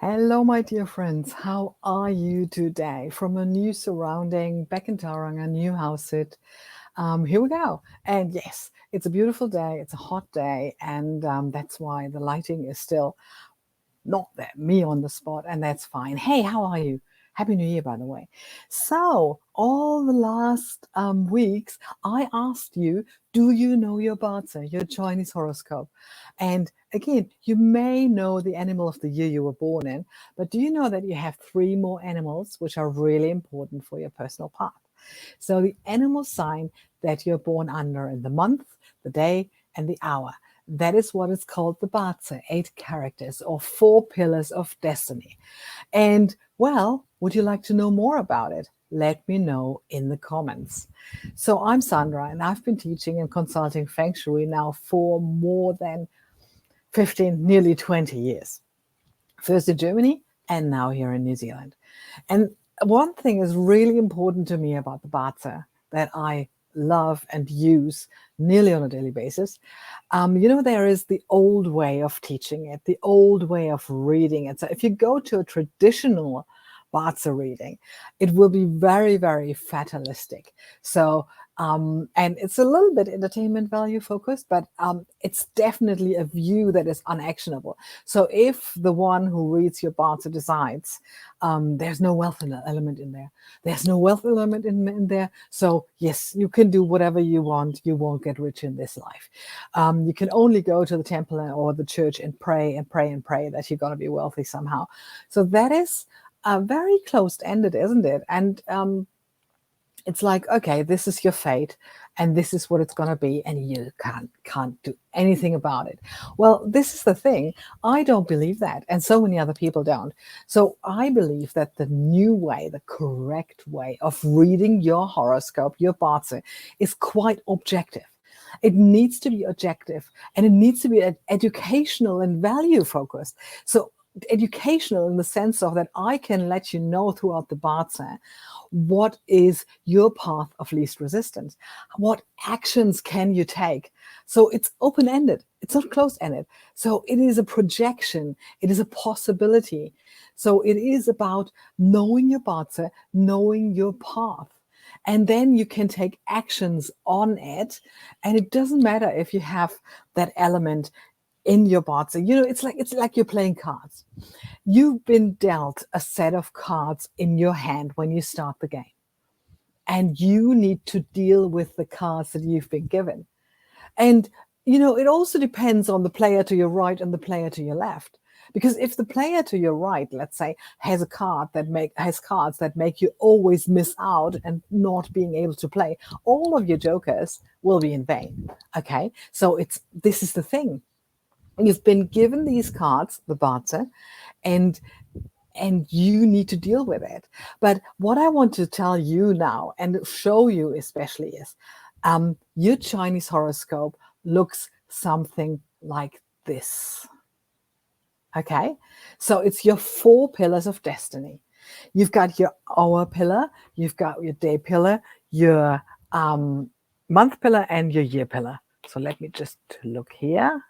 Hello, my dear friends. How are you today? From a new surrounding, back in Tauranga, new house sit. Here we go. And yes, it's a beautiful day. It's a hot day, and that's why the lighting is still not that me on the spot, and that's fine. Hey, how are you? Happy New Year, by the way. So, all the last weeks, I asked you, do you know your Bazi, your Chinese horoscope? And again, you may know the animal of the year you were born in, but do you know that you have three more animals which are really important for your personal path? So, the animal sign that you're born under in the month, the day, and the hour. That is what is called the Bazi, 8 characters or 4 pillars of destiny. And well, would you like to know more about it? Let me know in the comments. So I'm Sandra, and I've been teaching and consulting Feng Shui now for more than 15, nearly 20 years. First in Germany and now here in New Zealand. And one thing is really important to me about the Bazi that I love and use nearly on a daily basis. There is the old way of teaching it, the old way of reading it. So if you go to a traditional Bazi reading, it will be very, very fatalistic. So, and it's a little bit entertainment value focused, but it's definitely a view that is unactionable. So if the one who reads your Bazi decides there's no wealth element in there, there's no wealth element in there. So yes, you can do whatever you want. You won't get rich in this life. You can only go to the temple or the church and pray and pray and pray that you're going to be wealthy somehow. So that is very closed-ended, isn't it? And it's like, okay, this is your fate and this is what it's going to be, and you can't do anything about it. Well, this is the thing. I don't believe that, and so many other people don't. So I believe that the new way, the correct way of reading your horoscope, your Bazi, is quite objective. It needs to be objective, and it needs to be educational and value focused. So educational in the sense of that I can let you know throughout the Bazi what is your path of least resistance, what actions can you take. So it's open-ended, it's not closed-ended. So it is a projection, it is a possibility. So it is about knowing your Bazi, knowing your path, and then you can take actions on it. And it doesn't matter if you have that element in your Bazi. It's like you're playing cards. You've been dealt a set of cards in your hand when you start the game, and you need to deal with the cards that you've been given. And it also depends on the player to your right and the player to your left. Because if the player to your right, let's say, has cards that make you always miss out and not being able to play, all of your jokers will be in vain. Okay, so this is the thing. You've been given these cards, the Bazi, and you need to deal with it. But what I want to tell you now and show you especially is your Chinese horoscope looks something like this. Okay, so it's your 4 pillars of destiny. You've got your hour pillar, you've got your day pillar, your month pillar, and your year pillar. So let me just look here.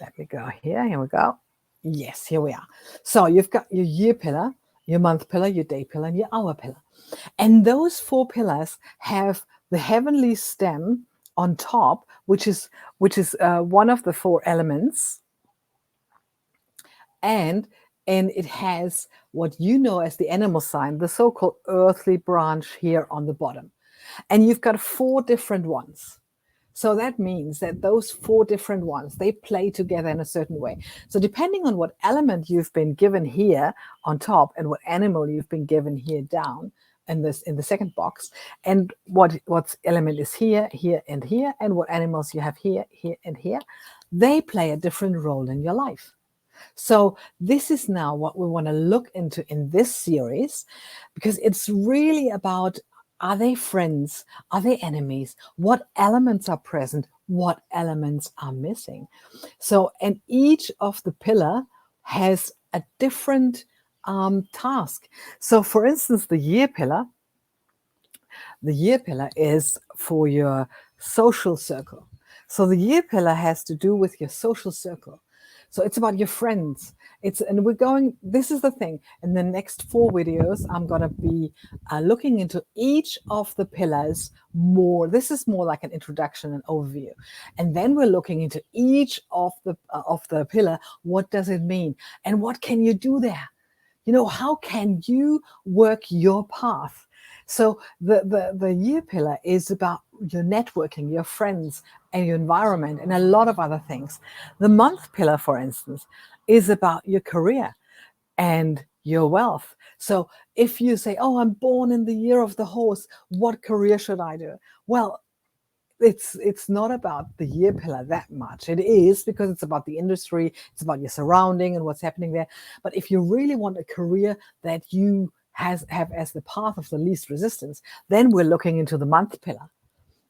Let me go here. Here we go. Yes, here we are. So you've got your year pillar, your month pillar, your day pillar, and your hour pillar. And those 4 pillars have the heavenly stem on top, which is one of the 4 elements, and it has what you know as the animal sign, the so-called earthly branch here on the bottom. And you've got 4 different ones. So that means that those 4 different ones, they play together in a certain way. So depending on what element you've been given here on top and what animal you've been given here down in the second box, and what element is here, here, and here, and what animals you have here, here, and here, they play a different role in your life. So this is now what we want to look into in this series, because it's really about, are they friends? Are they enemies? What elements are present? What elements are missing? So, and each of the pillar has a different task. So for instance, the year pillar is for your social circle. So the year pillar has to do with your social circle. So it's about your friends. This is the thing. In the next 4 videos, I'm going to be looking into each of the pillars more. This is more like an introduction and overview. And then we're looking into each of the pillar. What does it mean? And what can you do there? How can you work your path? So the year pillar is about your networking, your friends, and your environment, and a lot of other things. The month pillar, for instance, is about your career and your wealth. So if you say, oh, I'm born in the year of the horse, what career should I do? Well, it's not about the year pillar that much. It is, because it's about the industry, it's about your surrounding and what's happening there. But if you really want a career that you have as the path of the least resistance, then we're looking into the month pillar.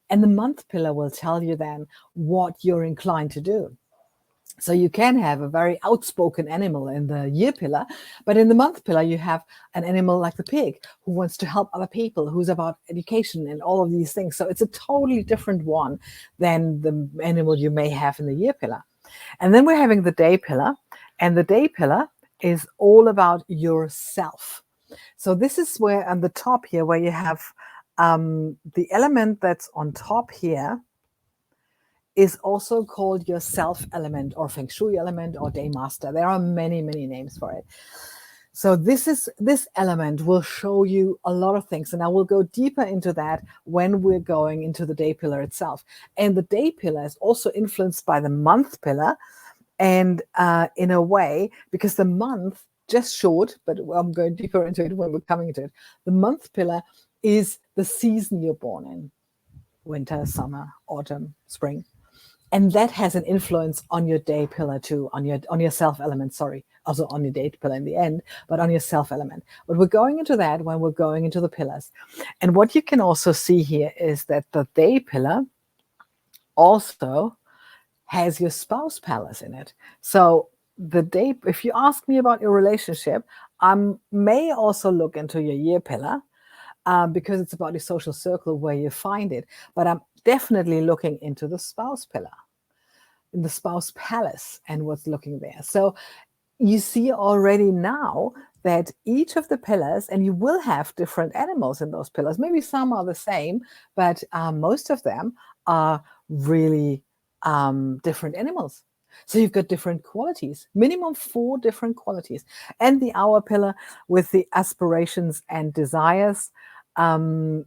And the month pillar will tell you then what you're inclined to do. So you can have a very outspoken animal in the year pillar, but in the month pillar, you have an animal like the pig who wants to help other people, who's about education and all of these things. So it's a totally different one than the animal you may have in the year pillar. And then we're having the day pillar, and the day pillar is all about yourself. So this is where on the top here, where you have the element that's on top here, is also called your self element or feng shui element or day master. There are many, many names for it. So this element will show you a lot of things, and I will go deeper into that when we're going into the day pillar itself. And the day pillar is also influenced by the month pillar, and in a way, because the month, just short, but I'm going deeper into it when we're coming to it. The month pillar is the season you're born in: winter, summer, autumn, spring. And that has an influence on your day pillar too, on your self element, sorry, also on your day pillar in the end, but on your self element. But we're going into that when we're going into the pillars. And what you can also see here is that the day pillar also has your spouse palace in it. So if you ask me about your relationship, I may also look into your year pillar, because it's about the social circle where you find it. But I'm definitely looking into the spouse pillar, in the spouse palace, and what's looking there. So you see already now that each of the pillars, and you will have different animals in those pillars. Maybe some are the same, but most of them are really different animals. So you've got different qualities, minimum 4 different qualities. And the hour pillar with the aspirations and desires, and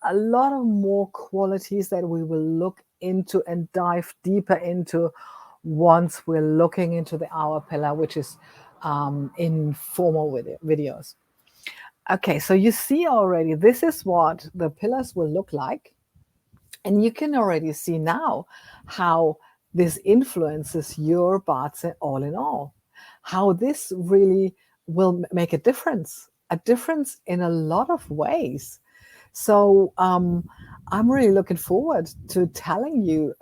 a lot of more qualities that we will look into and dive deeper into once we're looking into the hour pillar, which is in formal videos. Okay, so you see already, this is what the pillars will look like. And you can already see now how this influences your Bazi all in all, how this really will make a difference in a lot of ways. So I'm really looking forward to telling you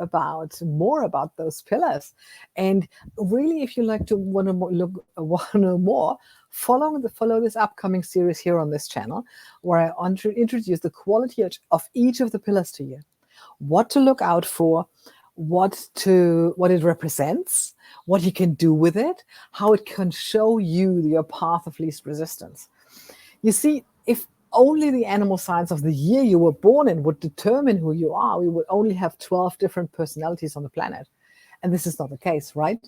more about those pillars. And really, if you like to want to know more, follow this upcoming series here on this channel, where I introduce the quality of each of the pillars to you, what to look out for, what it represents, what you can do with it, how it can show you your path of least resistance. You see, if only the animal signs of the year you were born in would determine who you are, we would only have 12 different personalities on the planet. And this is not the case, right?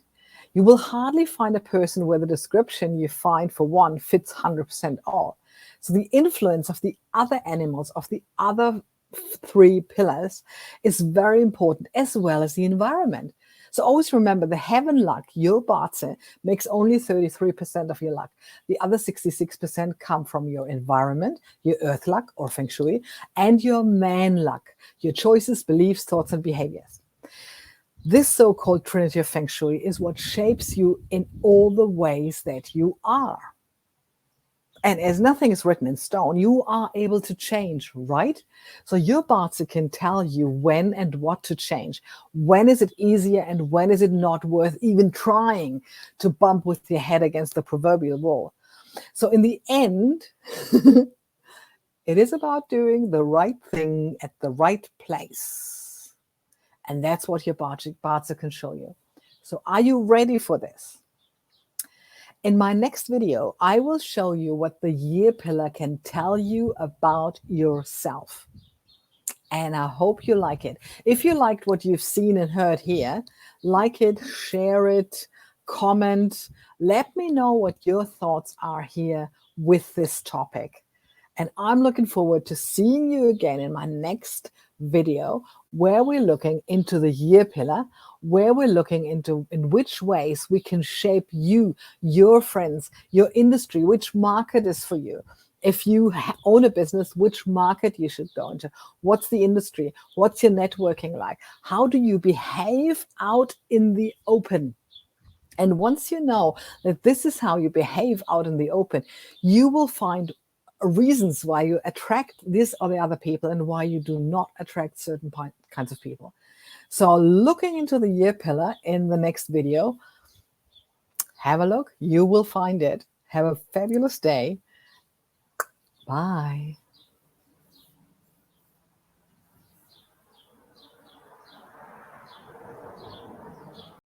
You will hardly find a person where the description you find for one fits 100% all. So the influence of the other animals, of the other 3 pillars, is very important, as well as the environment. So always remember, the heaven luck, your Bazi, makes only 33% of your luck. The other 66% come from your environment, your earth luck or feng shui, and your man luck, your choices, beliefs, thoughts, and behaviors. This so-called trinity of feng shui is what shapes you in all the ways that you are. And as nothing is written in stone, you are able to change, right? So your Bazi can tell you when and what to change. When is it easier and when is it not worth even trying to bump with your head against the proverbial wall? So in the end, it is about doing the right thing at the right place. And that's what your Bazi can show you. So are you ready for this? In my next video, I will show you what the year pillar can tell you about yourself. And I hope you like it. If you liked what you've seen and heard here, like it, share it, comment. Let me know what your thoughts are here with this topic. And I'm looking forward to seeing you again in my next video, where we're looking into the year pillar, where we're looking into in which ways we can shape you, your friends, your industry, which market is for you. If you own a business, which market you should go into. What's the industry? What's your networking like? How do you behave out in the open? And once you know that this is how you behave out in the open, you will find reasons why you attract this or the other people and why you do not attract certain kinds of people. So looking into the year pillar in the next video, have a look. You will find it. Have a fabulous day. Bye.